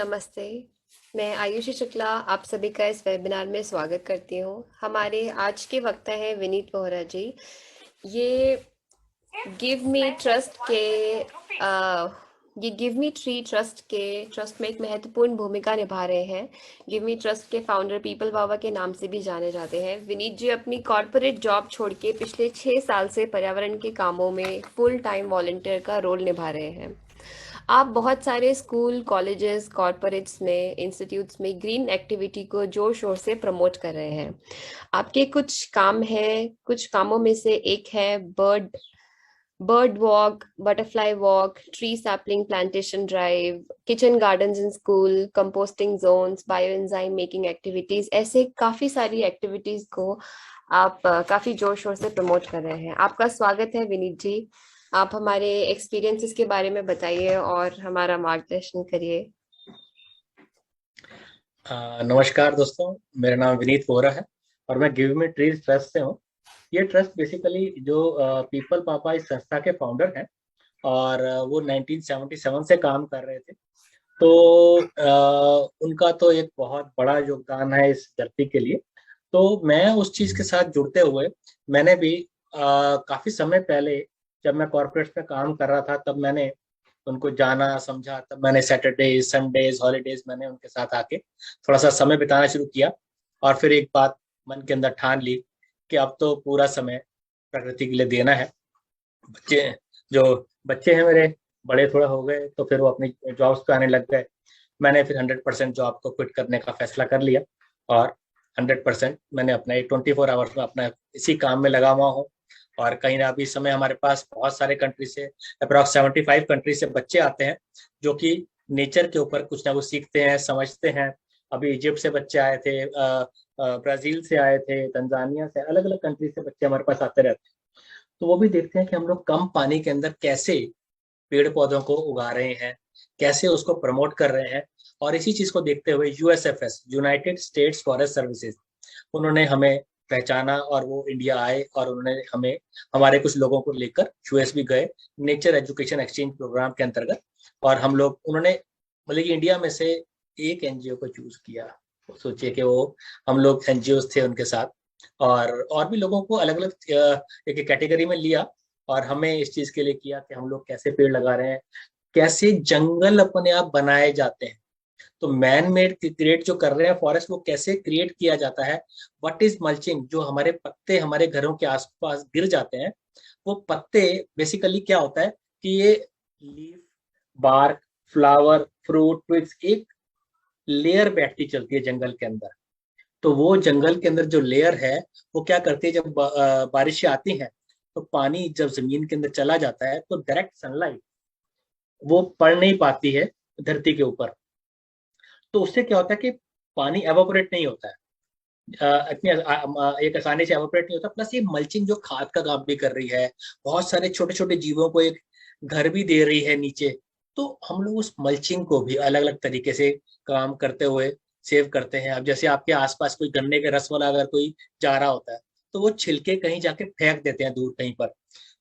नमस्ते। मैं आयुषी शुक्ला आप सभी का इस वेबिनार में स्वागत करती हूँ। हमारे आज के वक्ता है विनीत वोहरा जी। ये गिव मी ट्रस्ट के अ, ये गिव मी ट्री ट्रस्ट में एक महत्वपूर्ण भूमिका निभा रहे हैं। गिव मी ट्रस्ट के फाउंडर पीपल बाबा के नाम से भी जाने जाते हैं। विनीत जी अपनी कॉरपोरेट जॉब छोड़ के पिछले 6 साल से पर्यावरण के कामों में फुल टाइम वॉलंटियर का रोल निभा रहे हैं। आप बहुत सारे स्कूल, कॉलेजेस, कॉर्पोरेट्स में, इंस्टीट्यूट्स में ग्रीन एक्टिविटी को जोर शोर से प्रमोट कर रहे हैं। आपके कुछ काम हैं, कुछ कामों में से एक है bird walk, butterfly walk, tree sapling plantation drive, kitchen gardens in school, composting zones, bio enzyme making activities. ऐसे काफी सारी एक्टिविटीज को आप काफी जोर शोर से प्रमोट कर रहे हैं। आपका स्वागत है विनीत जी। आप हमारे एक्सपीरियंसेस के बारे में बताइए और हमारा मार्गदर्शन करिए। नमस्कार दोस्तों, मेरा नाम विनीत वोहरा है और मैं गिव मी ट्रीज ट्रस्ट से हूँ। ये ट्रस्ट बेसिकली जो पीपल पापा इस संस्था के फाउंडर हैं और वो 1977 से काम कर रहे थे। तो उनका तो एक बहुत बड़ा योगदान है इस धरती के लिए। तो मैं उस चीज के साथ जुड़ते हुए मैंने भी काफी समय पहले जब मैं कॉर्पोरेट में काम कर रहा था तब मैंने उनको जाना समझा। तब मैंने सैटरडे संडेज हॉलीडेज मैंने उनके साथ आके थोड़ा सा समय बिताना शुरू किया और फिर एक बात मन के अंदर ठान ली कि अब तो पूरा समय प्रकृति के लिए देना है। बच्चे जो बच्चे हैं मेरे बड़े थोड़ा हो गए तो फिर वो अपनी जॉब्स पे आने लग गए। मैंने फिर 100% जॉब को क्विट करने का फैसला कर लिया और 100% मैंने अपना 24 आवर्स में अपना इसी काम में लगा हुआ हूँ। और कहीं ना अभी समय हमारे पास बहुत सारे कंट्री से अप्रॉक्स 75 कंट्री से बच्चे आते हैं जो कि नेचर के ऊपर कुछ ना कुछ सीखते हैं, समझते हैं। अभी इजिप्ट से बच्चे आए थे, ब्राजील से आए थे, तंजानिया से, अलग अलग कंट्री से बच्चे हमारे पास आते रहते हैं। तो वो भी देखते हैं कि हम लोग कम पानी के अंदर कैसे पेड़ पौधों को उगा रहे हैं, कैसे उसको प्रमोट कर रहे हैं। और इसी चीज को देखते हुए यूएसएफएस, यूनाइटेड स्टेट्स फॉरेस्ट सर्विसेज, उन्होंने हमें पहचाना और वो इंडिया आए और उन्होंने हमें हमारे कुछ लोगों को लेकर यूएस भी गए नेचर एजुकेशन एक्सचेंज प्रोग्राम के अंतर्गत। और हम लोग उन्होंने मतलब कि इंडिया में से एक एनजीओ को चूज किया। सोचिए कि वो हम लोग एनजीओ थे उनके साथ और भी लोगों को अलग अलग एक कैटेगरी में लिया और हमें इस चीज के लिए किया कि हम लोग कैसे पेड़ लगा रहे हैं, कैसे जंगल अपने आप बनाए जाते हैं। तो मैन मेड क्रिएट जो कर रहे हैं फॉरेस्ट, वो कैसे क्रिएट किया जाता है। व्हाट इज मल्चिंग, जो हमारे पत्ते हमारे घरों के आसपास गिर जाते हैं, वो पत्ते बेसिकली क्या होता है कि ये leaf, bark, flower, fruit, twigs, एक लेयर बैठती चलती है जंगल के अंदर। तो वो जंगल के अंदर जो लेयर है वो क्या करती है, जब बारिशें आती हैं तो पानी जब जमीन के अंदर चला जाता है तो डायरेक्ट सनलाइट वो पड़ नहीं पाती है धरती के ऊपर। तो उससे क्या होता है कि पानी एवापोरेट नहीं होता है, एक आसानी से एवापोरेट नहीं होता। प्लस ये मल्चिंग जो खाद का काम भी कर रही है, बहुत सारे छोटे छोटे जीवों को एक घर भी दे रही है नीचे। तो हम लोग उस मल्चिंग को भी अलग अलग तरीके से काम करते हुए सेव करते हैं। अब जैसे आपके आसपास कोई गन्ने के रस वाला अगर कोई जा रहा होता है तो वो छिलके कहीं जाके फेंक देते हैं दूर कहीं पर।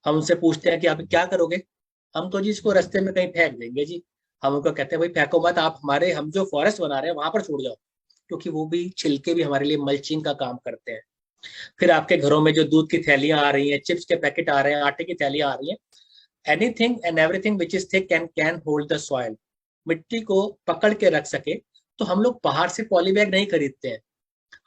हम उनसे पूछते हैं कि आप क्या करोगे, हम तो जी इसको रास्ते में कहीं फेंक देंगे जी। हम उनको कहते हैं भाई फेंको मत, आप हमारे हम जो फॉरेस्ट बना रहे हैं वहां पर छोड़ जाओ, क्योंकि वो भी छिलके भी हमारे लिए मल्चिंग का काम करते हैं। फिर आपके घरों में जो दूध की थैलियां आ रही हैं, चिप्स के पैकेट आ रहे हैं, आटे की थैलियां आ रही हैं, anything and everything which is thick can hold the soil, मिट्टी को पकड़ के रख सके। तो हम लोग बाहर से पॉली बैग नहीं खरीदते हैं।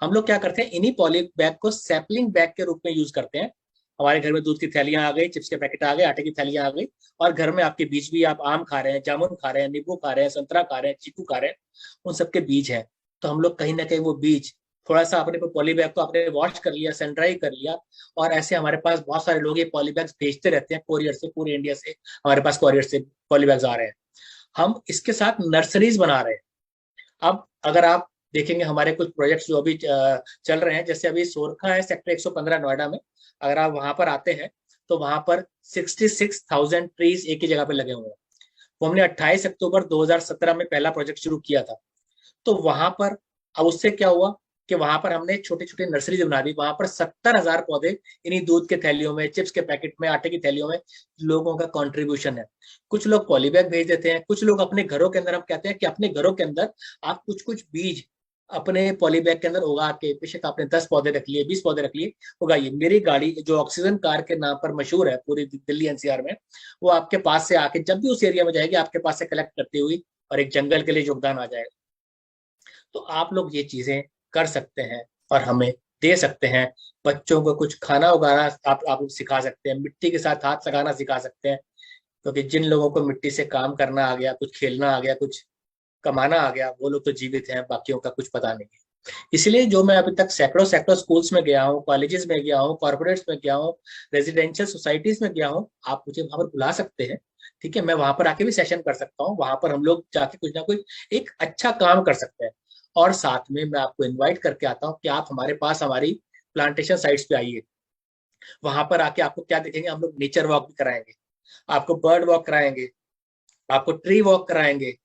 हम लोग क्या करते हैं, इन्हीं पॉली बैग को सैपलिंग बैग के रूप में यूज करते हैं। हमारे घर में दूध की थैलियां आ गई, चिप्स के पैकेट आ गए, आटे की थैलियां आ गई, और घर में आपके बीज भी, आप आम खा रहे हैं, जामुन खा रहे हैं, नींबू खा रहे हैं, संतरा खा रहे हैं, चीकू खा रहे हैं, उन सबके बीज हैं। तो हम लोग कहीं ना कहीं वो बीज थोड़ा सा अपने पॉली बैग को आपने वॉश कर लिया, सन ड्राई कर लिया, और ऐसे हमारे पास बहुत सारे लोग ये पॉली बैग्स भेजते रहते हैं कोरियर से, पूरे इंडिया से हमारे पास कोरियर से पॉली बैग्स आ रहे हैं। हम इसके साथ नर्सरीज बना रहे हैं। अब अगर आप देखेंगे हमारे कुछ प्रोजेक्ट्स जो अभी चल रहे हैं, जैसे अभी सोरखा है सेक्टर 115 नोएडा में, अगर आप वहां पर आते हैं तो वहां पर 66,000 ट्रीज एक ही जगह पे लगे हुए हैं। वो हमने 28 अक्टूबर 2017 में पहला प्रोजेक्ट शुरू किया था। तो वहां पर अब उससे क्या हुआ, कि वहां पर हमने छोटे छोटे नर्सरीज बना दी, वहां पर 70,000 पौधे इन्हीं दूध के थैलियों में, चिप्स के पैकेट में, आटे की थैलियों में लोगों का कंट्रीब्यूशन है। कुछ लोग पॉलीबैग भेज देते हैं, कुछ लोग अपने घरों के अंदर, हम कहते हैं कि अपने घरों के अंदर आप कुछ कुछ बीज अपने पॉलीबैग के अंदर उगा के, बेशक आपने 10 पौधे रख लिए, 20 पौधे रख लिए, उगाइए। मेरी गाड़ी जो ऑक्सीजन कार के नाम पर मशहूर है पूरी दिल्ली एनसीआर में, वो आपके पास से आके जब भी उस एरिया में जाएगी आपके पास से कलेक्ट करती हुई और एक जंगल के लिए योगदान आ जाएगा। तो आप लोग ये चीजें कर सकते हैं और हमें दे सकते हैं। बच्चों को कुछ खाना उगाना आप सिखा सकते हैं, मिट्टी के साथ हाथ लगाना सिखा सकते हैं, क्योंकि जिन लोगों को मिट्टी से काम करना आ गया, कुछ खेलना आ गया, कुछ कमाना आ गया, वो लोग तो जीवित हैं, बाकियों का कुछ पता नहीं है। इसलिए जो मैं अभी तक सैकड़ों सैकड़ों स्कूल्स में गया हूँ, कॉलेजेस में गया हूँ, कॉर्पोरेट्स में गया हूँ, रेजिडेंशियल सोसाइटीज में गया हूँ, आप मुझे वहां पर बुला सकते हैं। ठीक है, मैं वहां पर आके भी सेशन कर सकता हूँ, वहां पर हम लोग जाके कुछ ना कुछ एक अच्छा काम कर सकते हैं। और साथ में मैं आपको इनवाइट करके आता हूँ कि आप हमारे पास हमारी प्लांटेशन साइट्स पे आइए। वहां पर आके आपको क्या देखेंगे, हम लोग नेचर वॉक भी कराएंगे, आपको बर्ड वॉक कराएंगे, आपको ट्री वॉक कराएंगे।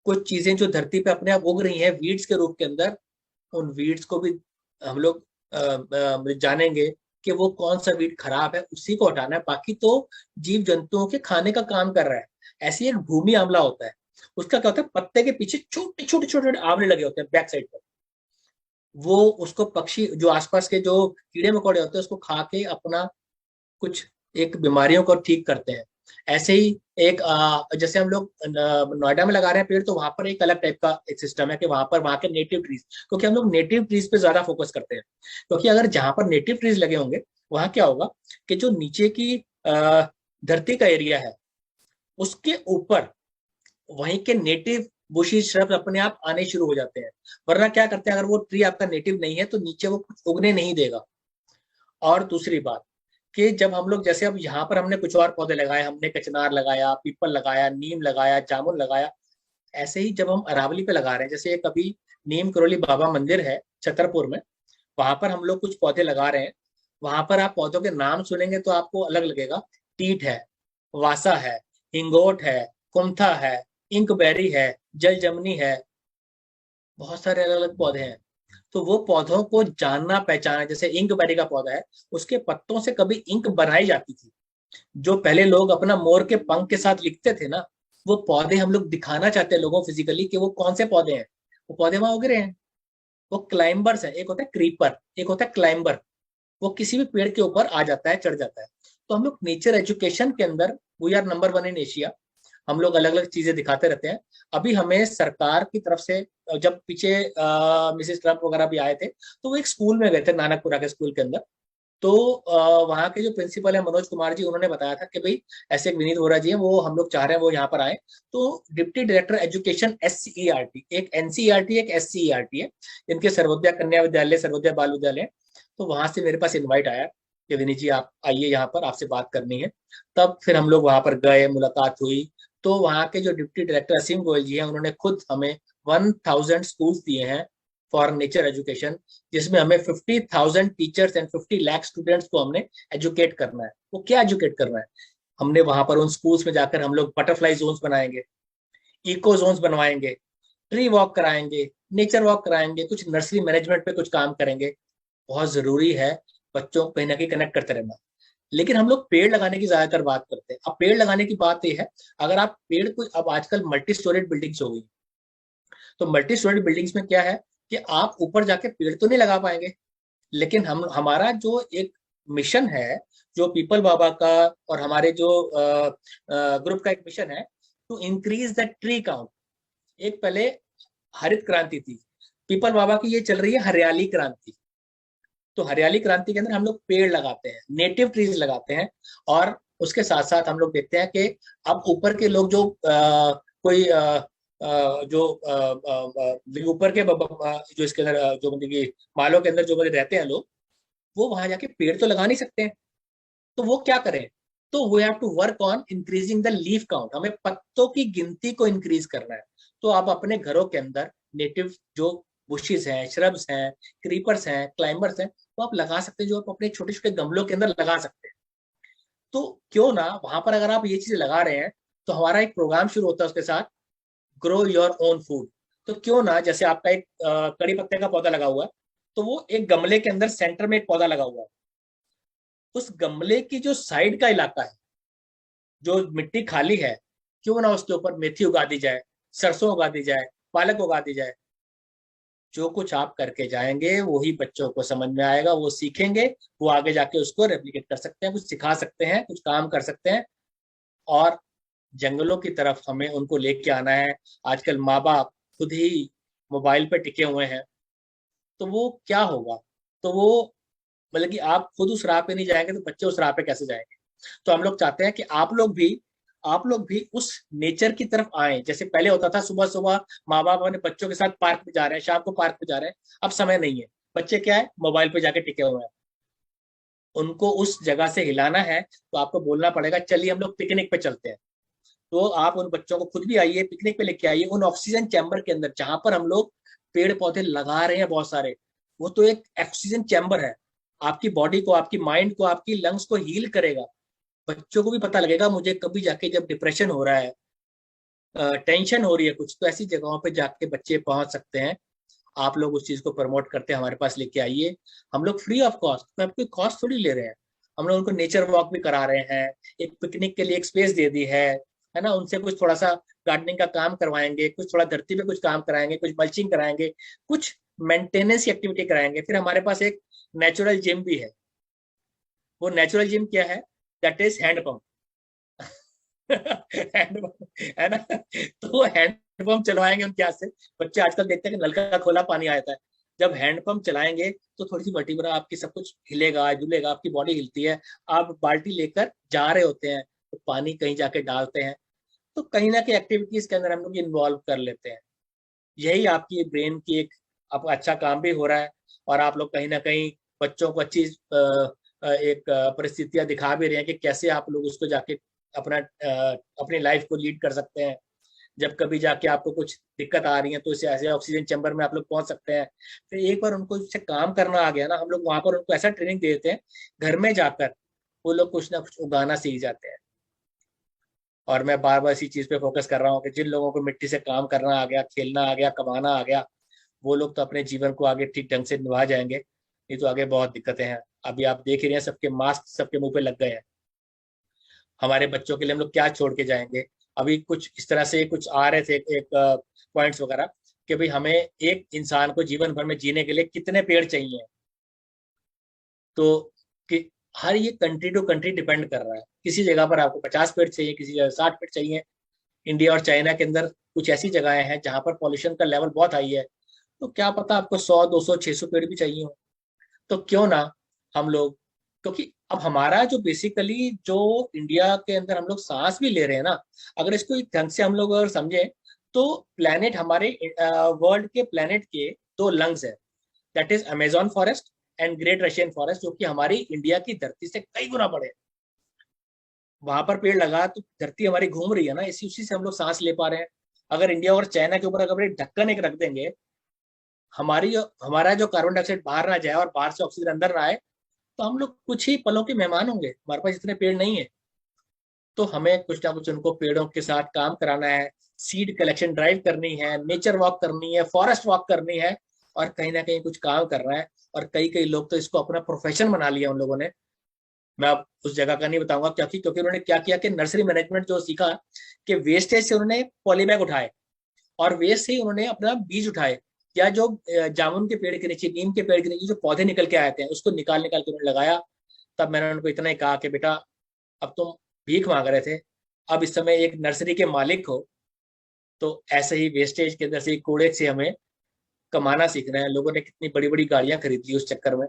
कुछ चीजें जो धरती पे अपने आप उग रही हैं वीड्स के रूप के अंदर, उन वीड्स को भी हम लोग जानेंगे कि वो कौन सा वीड खराब है, उसी को हटाना है, बाकी तो जीव जंतुओं के खाने का काम कर रहा है। ऐसी एक भूमि आंवला होता है, उसका क्या होता है, पत्ते के पीछे छोटे छोटे छोटे आंवले लगे होते हैं बैक साइड पर। वो उसको पक्षी जो आसपास के जो कीड़े मकोड़े होते हैं उसको खा के अपना कुछ एक बीमारियों को ठीक करते हैं। ऐसे ही एक जैसे हम लोग नोएडा में लगा रहे हैं पेड़, तो वहां पर एक अलग टाइप का एक सिस्टम है कि वहां पर वहां के नेटिव ट्रीज, क्योंकि हम लोग नेटिव ट्रीज पे ज्यादा फोकस करते हैं। क्योंकि अगर जहां पर नेटिव ट्रीज लगे होंगे, वहां क्या होगा कि जो नीचे की धरती का एरिया है उसके ऊपर वहीं के नेटिव बुशी श्रब अपने आप आने शुरू हो जाते हैं। वरना क्या करते हैं, अगर वो ट्री आपका नेटिव नहीं है तो नीचे वो कुछ उगने नहीं देगा। और दूसरी बात कि जब हम लोग, जैसे अब यहाँ पर हमने कुछ और पौधे लगाए, हमने कचनार लगाया, पीपल लगाया, नीम लगाया, जामुन लगाया, ऐसे ही जब हम अरावली पे लगा रहे हैं, जैसे एक अभी नीम करोली बाबा मंदिर है छतरपुर में, वहां पर हम लोग कुछ पौधे लगा रहे हैं। वहां पर आप पौधों के नाम सुनेंगे तो आपको अलग लगेगा। टीट है, वासा है, हिंगोट है, कुमथा है, इंकबेरी है, जल जमनी है, बहुत सारे अलग अलग पौधे हैं। तो वो पौधों को जानना पहचाना, जैसे इंकबेरी का पौधा है, उसके पत्तों से कभी इंक बनाई जाती थी। जो पहले लोग अपना मोर के पंख के साथ लिखते थे ना, वो पौधे हम लोग दिखाना चाहते हैं लोगों फिजिकली कि वो कौन से पौधे हैं। वो पौधे वहां उग रहे हैं। वो क्लाइंबर्स है, एक होता है क्रीपर, एक होता है क्लाइंबर। वो किसी भी पेड़ के ऊपर आ जाता है, चढ़ जाता है। तो हम लोग नेचर एजुकेशन के अंदर we are number one in Asia. हम लोग अलग अलग चीजें दिखाते रहते हैं। अभी हमें सरकार की तरफ से, जब पीछे मिसेस ट्रम्प वगैरह भी आए थे, तो वो एक स्कूल में गए थे, नानकपुरा के स्कूल के अंदर। तो वहाँ के जो प्रिंसिपल है मनोज कुमार जी, उन्होंने बताया था कि भाई ऐसे एक विनीत वोरा जी हैं, वो हम लोग चाह रहे हैं वो यहाँ पर आए। तो डिप्टी डायरेक्टर एजुकेशन SCERT, एक NCERT एक SCERT है, इनके सर्वोदय कन्या विद्यालय, सर्वोदय बाल विद्यालय है। तो वहां से मेरे पास इनवाइट आया कि विनीत जी आप आइए यहाँ पर, आपसे बात करनी है। तब फिर हम लोग वहां पर गए, मुलाकात हुई। तो वहाँ के जो डिप्टी डायरेक्टर असीम गोयल जी हैं, उन्होंने खुद हमें 1000 स्कूल्स दिए हैं फॉर नेचर एजुकेशन, जिसमें हमें 50,000 टीचर्स एंड 50 लाख स्टूडेंट्स को हमने एजुकेट करना है। वो क्या एजुकेट करना है, हमने वहां पर उन स्कूल्स में जाकर हम लोग बटरफ्लाई जोन्स बनाएंगे, इको जोन्स बनवाएंगे, ट्री वॉक कराएंगे, नेचर वॉक कराएंगे, कुछ नर्सरी मैनेजमेंट पे कुछ काम करेंगे। बहुत जरूरी है बच्चों को कहीं ना कहीं कनेक्ट करते रहना। लेकिन हम लोग पेड़ लगाने की ज्यादातर बात करते हैं। अब पेड़ लगाने की बात यह है, अगर आप पेड़ को, अब आजकल मल्टी स्टोरेड बिल्डिंग्स हो गई, तो मल्टी स्टोरेड बिल्डिंग्स में क्या है कि आप ऊपर जाके पेड़ तो नहीं लगा पाएंगे। लेकिन हम, हमारा जो एक मिशन है, जो पीपल बाबा का और हमारे जो ग्रुप का एक मिशन है, to increase the tree count. एक पहले हरित क्रांति थी, पीपल बाबा की ये चल रही है हरियाली क्रांति। तो हरियाली क्रांति के अंदर हम लोग पेड़ लगाते हैं, नेटिव ट्रीज लगाते हैं। और उसके साथ साथ हम लोग देखते हैं कि अब ऊपर के लोग जो कोई जो ऊपर के जो इसके अंदर जो मतलब कि मालों के अंदर जो मतलब रहते हैं लोग, वो वहां जाके पेड़ तो लगा नहीं सकते हैं। तो वो क्या करें, तो we have to work on increasing the leaf count. हमें पत्तों की गिनती को इंक्रीज करना है। तो आप अपने घरों के अंदर नेटिव जो बुशेस हैं, श्रब्स हैं, क्रीपर्स हैं, क्लाइंबर्स हैं, वो आप लगा सकते हैं, जो आप अपने छोटे छोटे गमलों के अंदर लगा सकते हैं। तो क्यों ना वहां पर अगर आप ये चीजें लगा रहे हैं, तो हमारा एक प्रोग्राम शुरू होता है उसके साथ, ग्रो योर ओन फूड। तो क्यों ना, जैसे आपका एक कड़ी पत्ते का पौधा लगा हुआ है, तो वो एक गमले के अंदर सेंटर में एक पौधा लगा हुआ है। उस गमले की जो साइड का इलाका है, जो मिट्टी खाली है, क्यों ना उसके ऊपर मेथी उगा दी जाए, सरसों उगा दी जाए, पालक उगा दी जाए। जो कुछ आप करके जाएंगे वही बच्चों को समझ में आएगा, वो सीखेंगे, वो आगे जाके उसको रेप्लिकेट कर सकते हैं, कुछ सिखा सकते हैं, कुछ काम कर सकते हैं। और जंगलों की तरफ हमें उनको लेके आना है। आजकल माँ बाप खुद ही मोबाइल पे टिके हुए हैं, तो वो क्या होगा? तो वो मतलब कि आप खुद उस राह पे नहीं जाएंगे तो बच्चे उस राह पे कैसे जाएंगे? तो हम लोग चाहते हैं कि आप लोग भी उस नेचर की तरफ आए। जैसे पहले होता था, सुबह सुबह माँ बाप अपने बच्चों के साथ पार्क में जा रहे हैं, शाम को पार्क में जा रहे हैं। अब समय नहीं है, बच्चे क्या है, मोबाइल पे जाके टिके हुए हैं। उनको उस जगह से हिलाना है तो आपको बोलना पड़ेगा, चलिए हम लोग पिकनिक पे चलते हैं। तो आप उन बच्चों को खुद भी आइए, पिकनिक पे लेके आइए, उन ऑक्सीजन चैम्बर के अंदर जहां पर हम लोग पेड़ पौधे लगा रहे हैं बहुत सारे। वो तो एक ऑक्सीजन चैम्बर है, आपकी बॉडी को, आपकी माइंड को, आपकी लंग्स को हील करेगा। बच्चों को भी पता लगेगा, मुझे कभी जाके जब डिप्रेशन हो रहा है, टेंशन हो रही है कुछ, तो ऐसी जगहों पे जाके बच्चे पहुंच सकते हैं। आप लोग उस चीज को प्रमोट करते हैं, हमारे पास लेके आइए। हम लोग फ्री ऑफ कॉस्ट, मैं आपको कॉस्ट थोड़ी ले रहे हैं। हम लोग उनको नेचर वॉक भी करा रहे हैं, एक पिकनिक के लिए एक स्पेस दे दी है ना। उनसे कुछ थोड़ा सा गार्डनिंग का काम करवाएंगे, कुछ थोड़ा धरती पे कुछ काम कराएंगे, कुछ मल्चिंग कराएंगे, कुछ मेंटेनेंस की एक्टिविटी कराएंगे। फिर हमारे पास एक नेचुरल जिम भी है। वो नेचुरल जिम क्या है? That is handpump. हैंडपम्प है ना। तो वो हैंडपम्प चलवाएंगे उनके हाथ से। बच्चे आजकल देखते हैं कि नल का खोला पानी आता है। जब हैंडपंप चलाएंगे तो थोड़ी सी वर्टिब्रा आपकी, सब कुछ हिलेगा जुलेगा, आपकी बॉडी हिलती है। आप बाल्टी लेकर जा रहे होते हैं तो पानी कहीं जाके डालते हैं। तो कहीं ना कहीं एक्टिविटीज के अंदर हम लोग इन्वॉल्व कर लेते हैं। यही आपकी ब्रेन की एक, आपका अच्छा काम भी हो रहा है। और आप लोग कहीं ना कहीं बच्चों को अच्छी एक परिस्थितियां दिखा भी रहे हैं कि कैसे आप लोग उसको जाके अपना अपनी लाइफ को लीड कर सकते हैं। जब कभी जाके आपको कुछ दिक्कत आ रही है तो इसे ऐसे ऑक्सीजन चैम्बर में आप लोग पहुंच सकते हैं। फिर एक बार उनको इससे काम करना आ गया ना, हम लोग वहां पर उनको ऐसा ट्रेनिंग दे देते हैं, घर में जाकर वो लोग कुछ ना कुछ उगाना सीख जाते हैं। और मैं बार बार इसी चीज पे फोकस कर रहा हूँ कि जिन लोगों को मिट्टी से काम करना आ गया, खेलना आ गया, कमाना आ गया, वो लोग तो अपने जीवन को आगे ठीक ढंग से निभा जाएंगे। नहीं तो आगे बहुत दिक्कतें हैं। अभी आप देख ही रहे हैं, सबके मास्क सबके मुंह पे लग गए हैं। हमारे बच्चों के लिए हम लोग क्या छोड़ के जाएंगे? अभी कुछ इस तरह से कुछ आ रहे थे एक पॉइंट्स वगैरह, कि भाई हमें एक इंसान को जीवन भर में जीने के लिए कितने पेड़ चाहिए। तो कि हर ये कंट्री टू कंट्री डिपेंड कर रहा है। किसी जगह पर आपको 50 पेड़ चाहिए, किसी जगह 60 पेड़ चाहिए। इंडिया और चाइना के अंदर कुछ ऐसी जगहें हैं जहां पर पॉल्यूशन का लेवल बहुत हाई है, तो क्या पता आपको 100 200 600 पेड़ भी चाहिए हो। तो क्यों ना हम लोग, क्योंकि अब हमारा जो बेसिकली जो इंडिया के अंदर हम लोग सांस भी ले रहे हैं ना, अगर इसको एक ढंग से हम लोग अगर समझे, तो प्लेनेट हमारे वर्ल्ड के प्लेनेट के दो लंग्स है। That is Amazon forest and great Russian forest, जो कि हमारी इंडिया की धरती से कई गुना बड़े हैं। वहां पर पेड़ लगा तो धरती हमारी घूम रही है ना, इसी उसी से हम लोग सांस ले पा रहे हैं। अगर इंडिया और चाइना के ऊपर अगर एक ढक्कन एक रख देंगे, हमारा जो कार्बन डाइऑक्साइड बाहर ना जाए और बाहर से ऑक्सीजन अंदर ना आए, तो हम लोग कुछ ही पलों के मेहमान होंगे। हमारे पास इतने पेड़ नहीं है। तो हमें कुछ ना कुछ उनको पेड़ों के साथ काम कराना है, सीड कलेक्शन ड्राइव करनी है, नेचर वॉक करनी है, फॉरेस्ट वॉक करनी है, और कहीं ना कहीं कुछ काम करना है। और कई कई लोग तो इसको अपना प्रोफेशन बना लिया उन लोगों ने। मैं अब उस जगह का नहीं बताऊंगा, क्योंकि उन्होंने क्या किया कि नर्सरी मैनेजमेंट जो सीखा, कि वेस्टेज से उन्होंने पॉलीबैग उठाए, और वेस्ट से ही उन्होंने अपना बीज उठाए, या जो जामुन के पेड़ के नीचे, नीम के पेड़ के नीचे जो पौधे निकल के आए थे, उसको निकाल निकाल के उन्होंने लगाया। तब मैंने उनको इतना ही कहा कि बेटा, अब तुम भीख मांग रहे थे, अब इस समय एक नर्सरी के मालिक हो। तो ऐसे ही वेस्टेज के अंदर से, कूड़े से हमें कमाना सीखना है। लोगों ने कितनी बड़ी बड़ी गाड़ियां खरीद ली उस चक्कर में।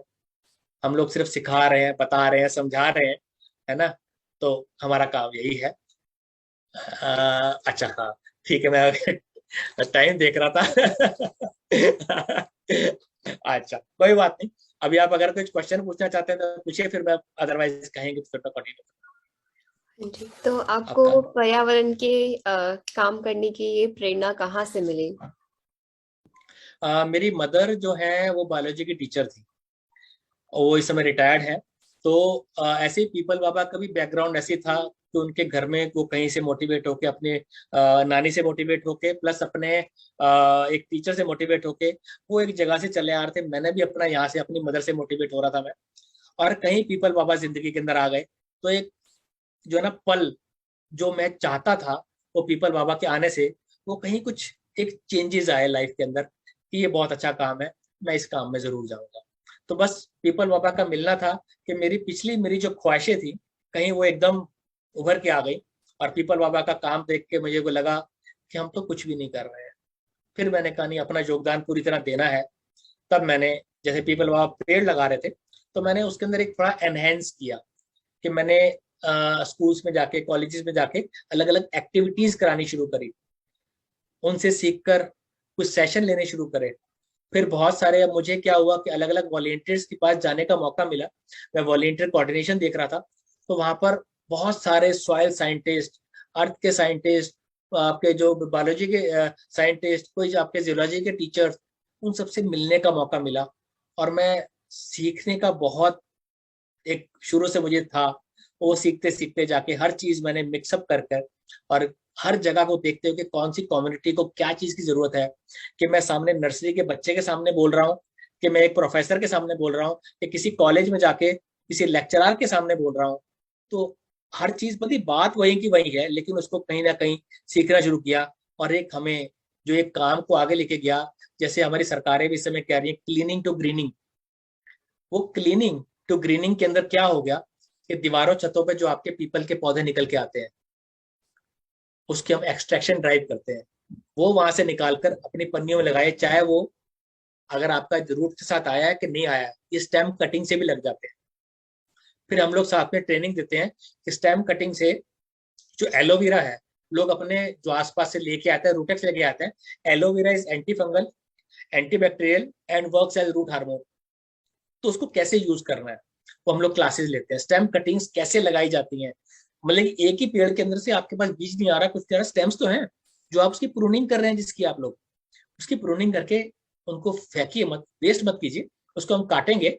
हम लोग सिर्फ सिखा रहे हैं, बता रहे हैं, समझा रहे हैं, है ना। तो हमारा काम यही है। अच्छा, हाँ, ठीक है। मैं टाइम देख रहा था। अच्छा, कोई बात नहीं। अभी आप अगर कुछ क्वेश्चन पूछना चाहते हैं तो पूछिए, फिर मैं अदरवाइज कहेंगे तो फिर मैं कंटिन्यू जी, तो आपको आपका। पर्यावरण के काम करने की ये प्रेरणा कहाँ से मिली? मेरी मदर जो है वो बायोलॉजी की टीचर थी, और वो इस समय रिटायर्ड है। तो ऐसे ही पीपल बाबा का भी बैकग्राउंड ऐसे ही था। कि उनके घर में वो कहीं से मोटिवेट होके, अपने नानी से मोटिवेट होके, प्लस अपने एक टीचर से मोटिवेट होके वो एक जगह से चले आ रहे थे। मैंने भी अपना यहाँ से अपनी मदर से मोटिवेट हो रहा था मैं, और कहीं पीपल बाबा जिंदगी के अंदर आ गए। तो एक जो है ना पल, जो मैं चाहता था वो पीपल बाबा के आने से वो कहीं कुछ एक चेंजेस आए लाइफ के अंदर, कि ये बहुत अच्छा काम है, मैं इस काम में जरूर जाऊंगा। तो बस पीपल बाबा का मिलना था कि मेरी जो ख्वाहिशें थी कहीं वो एकदम उभर के आ गई। और पीपल बाबा का काम देख के मुझे को लगा कि हम तो कुछ भी नहीं कर रहे हैं। फिर मैंने कहा नहीं, अपना योगदान पूरी तरह देना है। तब मैंने, जैसे पीपल बाबा पेड़ लगा रहे थे, तो मैंने उसके अंदर एक थोड़ा एनहेंस किया कि मैंने स्कूल्स में जाके, कॉलेजेस में जाके अलग अलग एक्टिविटीज करानी शुरू करी, उनसे सीखकर कुछ सेशन लेने शुरू करे। फिर बहुत सारे, अब मुझे क्या हुआ कि अलग अलग वॉलेंटियर्स के पास जाने का मौका मिला। मैं वॉलेंटियर कोऑर्डिनेशन देख रहा था, तो वहां पर बहुत सारे सॉइल साइंटिस्ट, अर्थ के साइंटिस्ट, आपके जो बायोलॉजी के साइंटिस्ट, कोई आपके जियोलॉजी के टीचर्स, उन सबसे मिलने का मौका मिला। और मैं सीखने का बहुत एक शुरू से मुझे था, वो सीखते सीखते जाके हर चीज मैंने मिक्सअप कर कर, और हर जगह को देखते हुए कि कौन सी कम्युनिटी को क्या चीज की जरूरत है, कि मैं सामने नर्सरी के बच्चे के सामने बोल रहा हूँ, कि मैं एक प्रोफेसर के सामने बोल रहा हूँ, कि किसी कॉलेज में जाके किसी लेक्चरर के सामने बोल रहा हूँ। तो हर चीज, बल्कि बात वही की वही है, लेकिन उसको कहीं ना कहीं सीखना शुरू किया। और एक हमें जो एक काम को आगे लेके गया, जैसे हमारी सरकारें भी इस समय कह रही है क्लीनिंग टू ग्रीनिंग, वो क्लीनिंग टू ग्रीनिंग के अंदर क्या हो गया कि दीवारों छतों पे जो आपके पीपल के पौधे निकल के आते हैं, उसकी हम एक्सट्रैक्शन ड्राइव करते हैं। वो वहां से निकालकर अपनी पन्नियों में लगाए, चाहे वो अगर आपका जरूरत के साथ आया है कि नहीं आया है, ये स्टेम कटिंग से भी लग जाते हैं। फिर हम लोग साथ में ट्रेनिंग देते हैं कि स्टेम कटिंग से जो एलोवेरा है, लोग अपने जो आसपास से लेके आते हैं, रूटेक्स लेके आते हैं। Aloe vera is anti fungal, anti bacterial and works as root hormone. तो उसको कैसे यूज करना है वो हम लोग क्लासेस लेते हैं। स्टेम कटिंग्स कैसे लगाई जाती हैं, मतलब कि एक ही पेड़ के अंदर से आपके पास बीज नहीं आ रहा, कुछ नहीं आ रहा, स्टेम्स तो हैं, जो आप उसकी प्रूनिंग कर रहे हैं, जिसकी आप लोग उसकी प्रूनिंग करके उनको फेंकिए मत, वेस्ट मत कीजिए। उसको हम काटेंगे,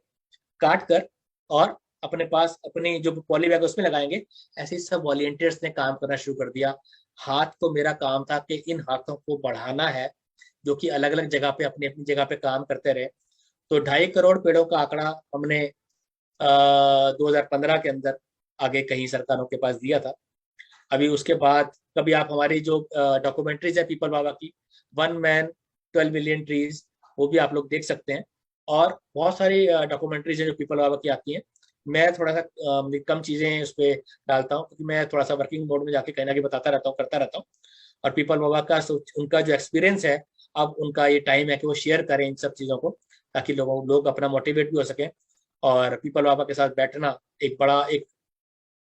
काट कर और अपने पास अपनी जो पॉली बैग उसमें लगाएंगे। ऐसे ही सब वॉलेंटियर्स ने काम करना शुरू कर दिया। हाथ तो मेरा काम था कि इन हाथों को बढ़ाना है, जो कि अलग अलग जगह पे अपनी अपनी जगह पे काम करते रहे। तो 2.5 करोड़ पेड़ों का आंकड़ा हमने 2015 के अंदर आगे कहीं सरकारों के पास दिया था। अभी उसके बाद कभी आप हमारी जो डॉक्यूमेंट्रीज है पीपल बाबा की, 1 Man 12 Million Trees, वो भी आप लोग देख सकते हैं। और बहुत सारी डॉक्यूमेंट्रीज हैं जो पीपल बाबा की आती हैं। मैं थोड़ा सा कम चीजें उस पर डालता हूँ, क्योंकि मैं थोड़ा सा वर्किंग मोड में जाके कहीं ना कहीं बताता रहता हूँ, करता रहता हूँ। और पीपल बाबा का उनका जो एक्सपीरियंस है, अब उनका ये टाइम है कि वो शेयर करें इन सब चीज़ों को, ताकि लोग अपना मोटिवेट भी हो सके। और पीपल बाबा के साथ बैठना एक बड़ा, एक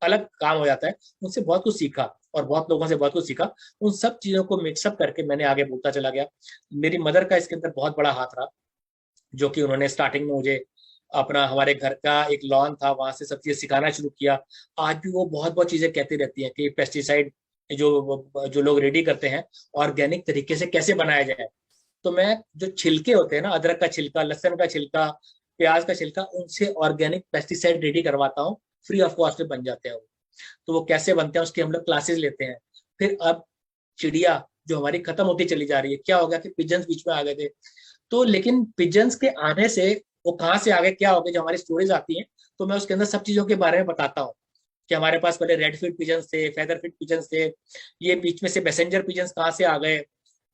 अलग काम हो जाता है। उनसे बहुत कुछ सीखा, और बहुत लोगों से बहुत कुछ सीखा। उन सब चीज़ों को मिक्सअप करके मैंने आगे बोलता चला गया। मेरी मदर का इसके अंदर बहुत बड़ा हाथ रहा, जो कि उन्होंने स्टार्टिंग में मुझे अपना, हमारे घर का एक लॉन था, वहां से सब चीजें सिखाना शुरू किया। आज भी वो बहुत बहुत चीजें कहती रहती हैं कि पेस्टिसाइड जो जो लोग रेडी करते हैं, ऑर्गेनिक तरीके से कैसे बनाया जाए। तो मैं, जो छिलके होते हैं ना, अदरक का छिलका, लहसुन का छिलका, प्याज का छिलका, उनसे ऑर्गेनिक पेस्टिसाइड रेडी करवाता हूँ, फ्री ऑफ कॉस्ट में बन जाते हैं वो। तो वो कैसे बनते हैं उसकी हम लोग क्लासेस लेते हैं। फिर अब चिड़िया जो हमारी खत्म होती चली जा रही है, क्या हो गया कि पिजन्स बीच में आ गए थे। तो लेकिन पिजन्स के आने से वो कहाँ से आगे, क्या हो गया, जो हमारी स्टोरीज आती हैं, तो मैं उसके अंदर सब चीजों के बारे में बताता हूँ कि हमारे पास पहले रेड फीट पिजन्स थे, फेदर फीट पिजन्स थे, ये बीच में से मैसेंजर पिजन्स कहाँ से आ गए,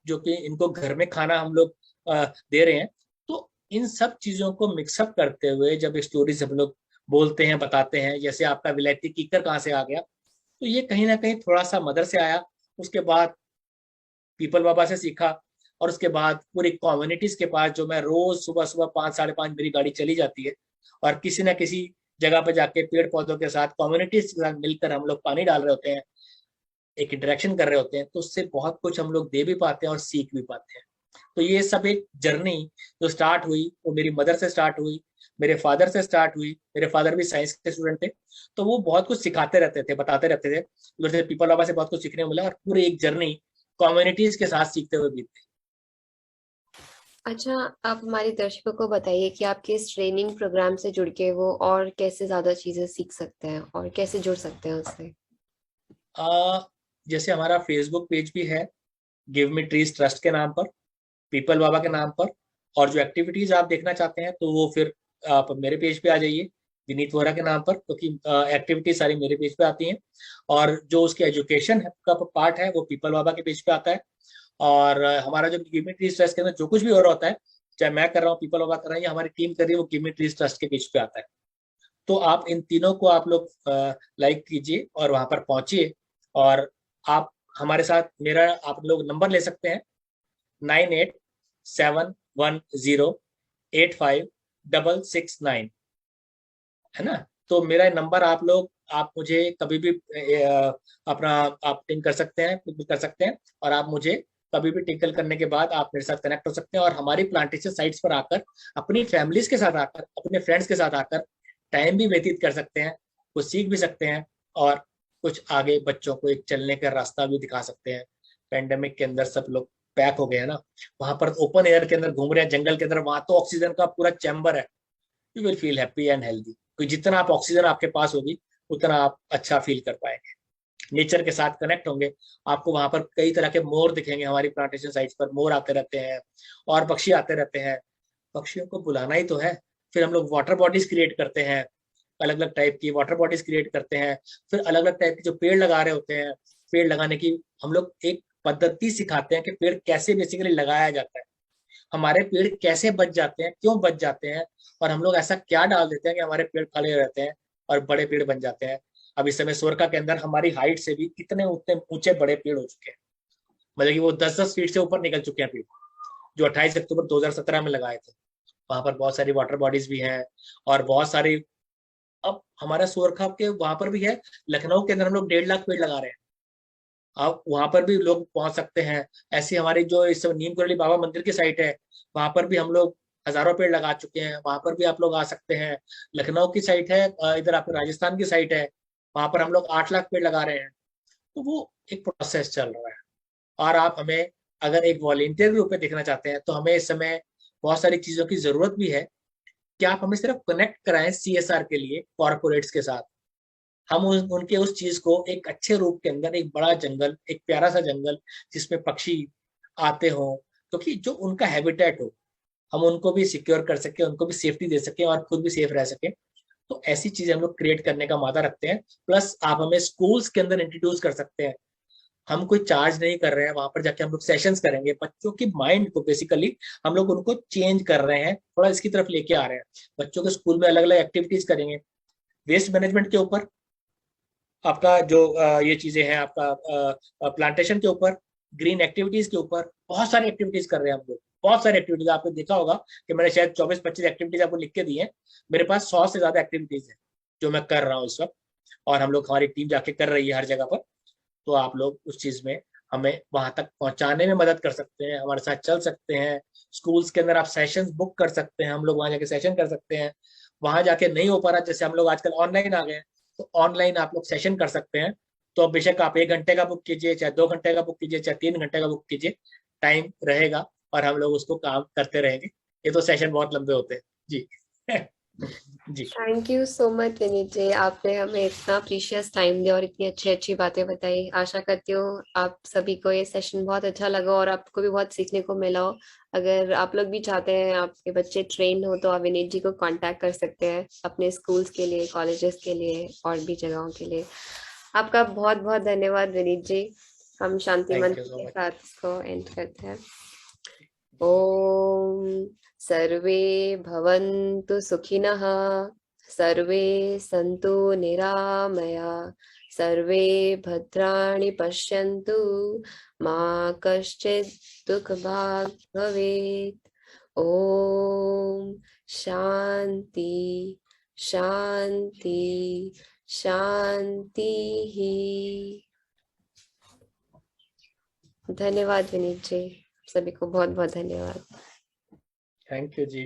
जो कि इनको घर में खाना हम लोग दे रहे हैं। तो इन सब चीजों को मिक्सअप करते हुए जब स्टोरीज हम लोग बोलते हैं, बताते हैं, जैसे आपका विलायती कीकर कहाँ से आ गया, तो ये कहीं ना कहीं थोड़ा सा मदर से आया। उसके बाद पीपल बाबा से सीखा, और उसके बाद पूरी कम्युनिटीज के पास, जो मैं रोज सुबह सुबह 5 साढ़े 5 मेरी गाड़ी चली जाती है, और किसी ना किसी जगह पर जाके पेड़ पौधों के साथ, कम्युनिटीज के साथ मिलकर हम लोग पानी डाल रहे होते हैं, एक इंटरेक्शन कर रहे होते हैं। तो उससे बहुत कुछ हम लोग दे भी पाते हैं और सीख भी पाते हैं। तो ये सब एक जर्नी जो स्टार्ट हुई, वो मेरी मदर से स्टार्ट हुई, मेरे फादर से स्टार्ट हुई। मेरे फादर भी साइंस के स्टूडेंट थे, तो वो बहुत कुछ सिखाते रहते थे, बताते रहते थे। उधर से पीपल बाबा से बहुत कुछ सीखने को मिला, और पूरी एक जर्नी कम्युनिटीज के साथ सीखते हुए बीती। अच्छा, आप हमारे दर्शकों को बताइए कि आपके इस ट्रेनिंग प्रोग्राम से जुड़ के वो और कैसे ज़्यादा चीज़ें सीख सकते हैं और कैसे जुड़ सकते हैं उससे। जैसे हमारा फेसबुक पेज भी है, गिव मी ट्रीज ट्रस्ट के नाम पर, पीपल बाबा के नाम पर। और जो एक्टिविटीज आप देखना चाहते हैं तो वो फिर आप मेरे पेज पे आ जाइए, विनीत वोरा के नाम पर, क्योंकि एक्टिविटीज सारी मेरे पेज पे आती हैं। और जो उसकी एजुकेशन का पार्ट है वो पीपल बाबा के पेज पे आता है। और हमारा जो गिव मी ट्रीज ट्रस्ट के अंदर जो कुछ भी हो रहा होता है, चाहे मैं कर रहा हूँ, पीपल बाबा कर रहे हैं, या हमारी टीम कर रही है, वो गिव मी ट्रीज ट्रस्ट के पेज पे आता है। तो आप इन तीनों को आप लोग लाइक कीजिए और वहां पर पहुंचिए। और आप हमारे साथ, मेरा आप लोग नंबर ले सकते हैं, 9871085669, है ना। तो मेरा नंबर आप लोग, आप मुझे कभी भी अपना आप टिंक कर सकते हैं, पिक कर सकते हैं। और आप मुझे कभी भी टिंकल करने के बाद आप मेरे साथ कनेक्ट हो सकते हैं, और हमारी प्लांटेशन साइट्स पर आकर, अपनी फैमिलीज के साथ आकर, अपने फ्रेंड्स के साथ आकर टाइम भी व्यतीत कर सकते हैं, कुछ सीख भी सकते हैं, और कुछ आगे बच्चों को एक चलने का रास्ता भी दिखा सकते हैं। पेंडेमिक के अंदर सब लोग पैक हो गए हैं ना, वहां पर ओपन एयर के अंदर घूम रहे हैं, जंगल के अंदर, वहां तो ऑक्सीजन का पूरा चैम्बर है। You will feel happy and healthy, क्योंकि जितना आप ऑक्सीजन आपके पास होगी, उतना आप अच्छा फील कर पाएंगे, नेचर के साथ कनेक्ट होंगे। आपको वहां पर कई तरह के मोर दिखेंगे, हमारी प्लांटेशन साइट्स पर मोर आते रहते हैं, और पक्षी आते रहते हैं। पक्षियों को बुलाना ही तो है। फिर हम लोग वाटर बॉडीज क्रिएट करते हैं, अलग अलग टाइप की वाटर बॉडीज क्रिएट करते हैं। फिर अलग अलग टाइप के जो पेड़ लगा रहे होते हैं, पेड़ लगाने की हम लोग एक पद्धति सिखाते हैं कि पेड़ कैसे बेसिकली लगाया जाता है, हमारे पेड़ कैसे बच जाते हैं, क्यों बच जाते हैं, और हम लोग ऐसा क्या डाल देते हैं कि हमारे पेड़ खड़े रहते हैं और बड़े पेड़ बन जाते हैं। अब इस समय सोरका के अंदर हमारी हाइट से भी कितने उतने ऊंचे बड़े पेड़ हो चुके हैं, मतलब कि वो 10-10 फीट से ऊपर निकल चुके हैं पेड़, जो 28 अक्टूबर 2017 में लगाए थे। वहां पर बहुत सारी वाटर बॉडीज भी हैं, और बहुत सारी, अब हमारा सोरखा के वहां पर भी है। लखनऊ के अंदर हम लोग 1.5 लाख पेड़ लगा रहे हैं, आप वहां पर भी लोग पहुंच सकते हैं। ऐसे हमारी जो इस समय नीम करौली बाबा मंदिर की साइट है, वहां पर भी हम लोग हजारों पेड़ लगा चुके हैं, वहां पर भी आप लोग आ सकते हैं। लखनऊ की साइट है, इधर आपके राजस्थान की साइट है, वहां पर हम लोग 8 लाख पेड़ लगा रहे हैं। तो वो एक प्रोसेस चल रहा है। और आप हमें अगर एक वॉलेंटियर के रूप में देखना चाहते हैं, तो हमें इस समय बहुत सारी चीजों की जरूरत भी है, कि आप हमें सिर्फ कनेक्ट कराएं सीएसआर के लिए कॉर्पोरेट्स के साथ। हम उनके उस चीज को एक अच्छे रूप के अंदर, एक बड़ा जंगल, एक प्यारा सा जंगल जिसमें पक्षी आते हो, क्योंकि जो उनका हैबिटेट हो, हम उनको भी सिक्योर कर सके, उनको भी सेफ्टी दे सके, और खुद भी सेफ रह सके। तो ऐसी चीजें हम लोग क्रिएट करने का मादा रखते हैं। प्लस आप हमें स्कूल्स के अंदर इंट्रोड्यूस कर सकते हैं, हम कोई चार्ज नहीं कर रहे हैं, वहां पर जाके हम लोग सेशंस करेंगे, बच्चों की माइंड को बेसिकली हम लोग उनको चेंज कर रहे हैं, थोड़ा इसकी तरफ लेके आ रहे हैं। बच्चों के स्कूल में अलग अलग एक्टिविटीज करेंगे, वेस्ट मैनेजमेंट के ऊपर, आपका जो ये चीजें हैं, आपका प्लांटेशन के ऊपर, ग्रीन एक्टिविटीज के ऊपर, बहुत सारी एक्टिविटीज कर रहे हैं हम लोग। बहुत सारी एक्टिविटीज आपने देखा होगा कि मैंने शायद 24-25 एक्टिविटीज आपको लिख के दी है। मेरे पास 100 से ज्यादा एक्टिविटीज है जो मैं कर रहा हूँ इस वक्त, और हम लोग, हमारी टीम जाके कर रही है हर जगह पर। तो आप लोग उस चीज में हमें वहां तक पहुंचाने में मदद कर सकते हैं, हमारे साथ चल सकते हैं। स्कूल्स के अंदर आप सेशंस बुक कर सकते हैं, हम लोग वहां जाके सेशन कर सकते हैं। वहां जाके नहीं हो पा रहा, जैसे हम लोग आजकल ऑनलाइन आ गए हैं, तो ऑनलाइन आप लोग सेशन कर सकते हैं। तो बेशक आप 1 घंटे का बुक कीजिए, चाहे 2 घंटे का बुक कीजिए, चाहे 3 घंटे का बुक कीजिए, टाइम रहेगा, और हम लोग उसको काम करते रहेंगे। ये तो सेशन बहुत लंबे होते हैं जी। जी। Thank you so much Vineet ji, आपने हमें इतना प्रीशियस टाइम दिया और इतनी अच्छी अच्छी बातें बताई। आशा करती हूँ आप सभी को ये सेशन बहुत अच्छा लगा और आपको भी बहुत सीखने को मिला हो। अगर आप लोग भी चाहते हैं आपके बच्चे ट्रेन हो, तो आप विनीत जी को कांटेक्ट कर सकते हैं अपने स्कूल्स के लिए, कॉलेजेस के लिए और भी जगहों के लिए। आपका बहुत बहुत धन्यवाद विनीत जी। हम शांति थैंक यू मंत्र सो के मच। साथ इसको एंड करते हैं। ॐ सर्वे भवन्तु सुखिनः, सर्वे सन्तु निरामया, सर्वे भद्राणि पश्यन्तु, मा कश्चित् दुःखभाग् भवेत्। ॐ शान्ति शान्ति शान्तिः। धन्यवाद विनीत जी, सभी को बहुत बहुत धन्यवाद। Thank you ji.